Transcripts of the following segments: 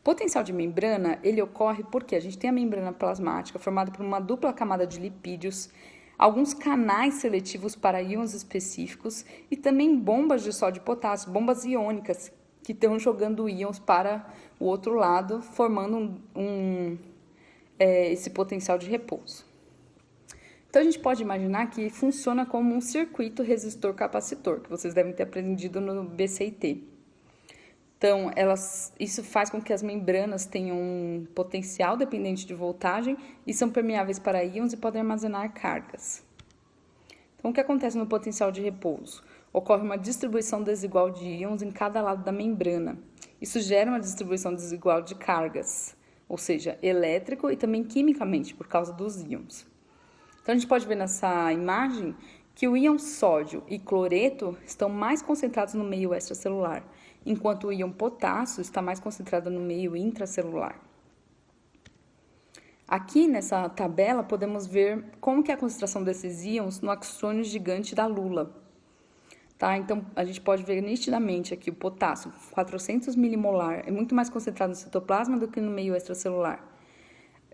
Potencial de membrana, ele ocorre porque a gente tem a membrana plasmática formada por uma dupla camada de lipídios, alguns canais seletivos para íons específicos e também bombas de sódio e potássio, bombas iônicas, que estão jogando íons para o outro lado, formando esse potencial de repouso. Então, a gente pode imaginar que funciona como um circuito resistor-capacitor, que vocês devem ter aprendido no BCIT. Então, isso faz com que as membranas tenham um potencial dependente de voltagem e são permeáveis para íons e podem armazenar cargas. Então, o que acontece no potencial de repouso? Ocorre uma distribuição desigual de íons em cada lado da membrana. Isso gera uma distribuição desigual de cargas, ou seja, elétrico e também quimicamente, por causa dos íons. Então, a gente pode ver nessa imagem que o íon sódio e cloreto estão mais concentrados no meio extracelular, enquanto o íon potássio está mais concentrado no meio intracelular. Aqui nessa tabela podemos ver como que é a concentração desses íons no axônio gigante da lula. Tá? Então, a gente pode ver nitidamente aqui o potássio, 400 milimolar, é muito mais concentrado no citoplasma do que no meio extracelular,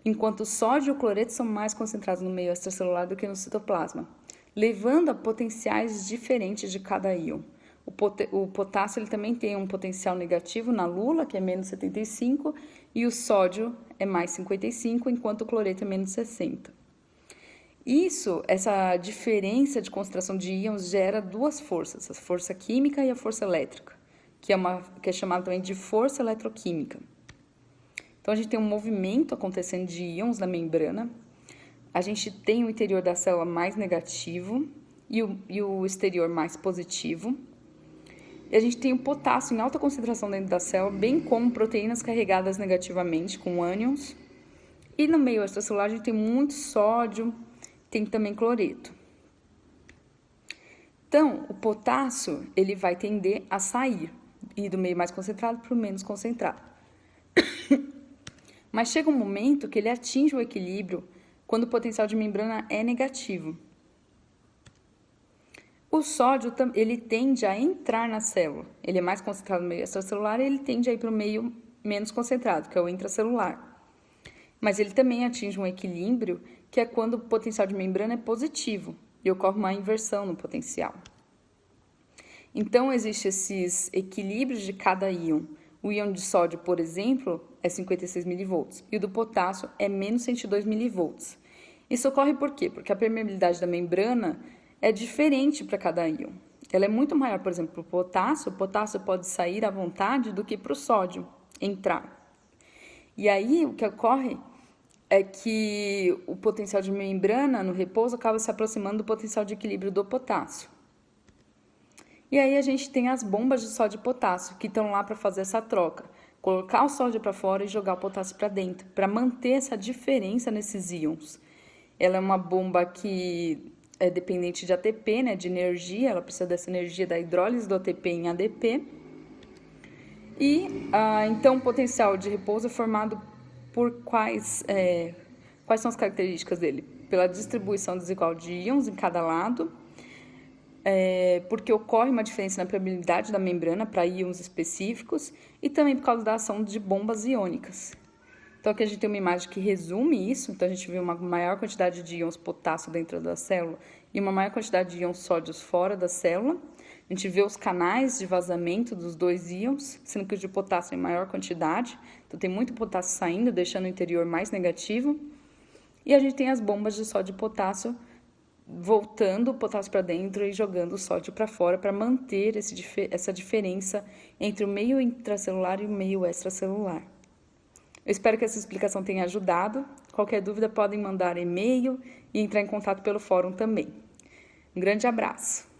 enquanto o sódio e o cloreto são mais concentrados no meio extracelular do que no citoplasma, levando a potenciais diferentes de cada íon. O potássio ele também tem um potencial negativo na lula, que é menos 75, e o sódio é mais 55, enquanto o cloreto é menos 60. Essa diferença de concentração de íons gera duas forças, a força química e a força elétrica, que é chamada também de força eletroquímica. Então, a gente tem um movimento acontecendo de íons na membrana, a gente tem o interior da célula mais negativo e o exterior mais positivo. E a gente tem o potássio em alta concentração dentro da célula, bem como proteínas carregadas negativamente, com ânions. E no meio extracelular a gente tem muito sódio, tem também cloreto. Então, o potássio ele vai tender a sair, ir do meio mais concentrado para o menos concentrado. Mas chega um momento que ele atinge o equilíbrio quando o potencial de membrana é negativo. O sódio, ele tende a entrar na célula. Ele é mais concentrado no meio extracelular e ele tende a ir para o meio menos concentrado, que é o intracelular. Mas ele também atinge um equilíbrio, que é quando o potencial de membrana é positivo e ocorre uma inversão no potencial. Então, existem esses equilíbrios de cada íon. O íon de sódio, por exemplo, é 56 mV e o do potássio é menos 102 mV. Isso ocorre por quê? Porque a permeabilidade da membrana é diferente para cada íon. Ela é muito maior, por exemplo, para o potássio pode sair à vontade do que para o sódio entrar. E aí, o que ocorre é que o potencial de membrana no repouso acaba se aproximando do potencial de equilíbrio do potássio. E aí, a gente tem as bombas de sódio e potássio, que estão lá para fazer essa troca. Colocar o sódio para fora e jogar o potássio para dentro, para manter essa diferença nesses íons. Ela é uma bomba que é dependente de ATP, né, de energia, ela precisa dessa energia da hidrólise do ATP em ADP. Então, o potencial de repouso é formado por quais são as características dele? Pela distribuição desigual de íons em cada lado, porque ocorre uma diferença na permeabilidade da membrana para íons específicos e também por causa da ação de bombas iônicas. Então, aqui a gente tem uma imagem que resume isso. Então, a gente vê uma maior quantidade de íons potássio dentro da célula e uma maior quantidade de íons sódios fora da célula. A gente vê os canais de vazamento dos dois íons, sendo que o de potássio é em maior quantidade. Então, tem muito potássio saindo, deixando o interior mais negativo. E a gente tem as bombas de sódio e potássio voltando o potássio para dentro e jogando o sódio para fora para manter essa diferença entre o meio intracelular e o meio extracelular. Eu espero que essa explicação tenha ajudado. Qualquer dúvida podem mandar e-mail e entrar em contato pelo fórum também. Um grande abraço!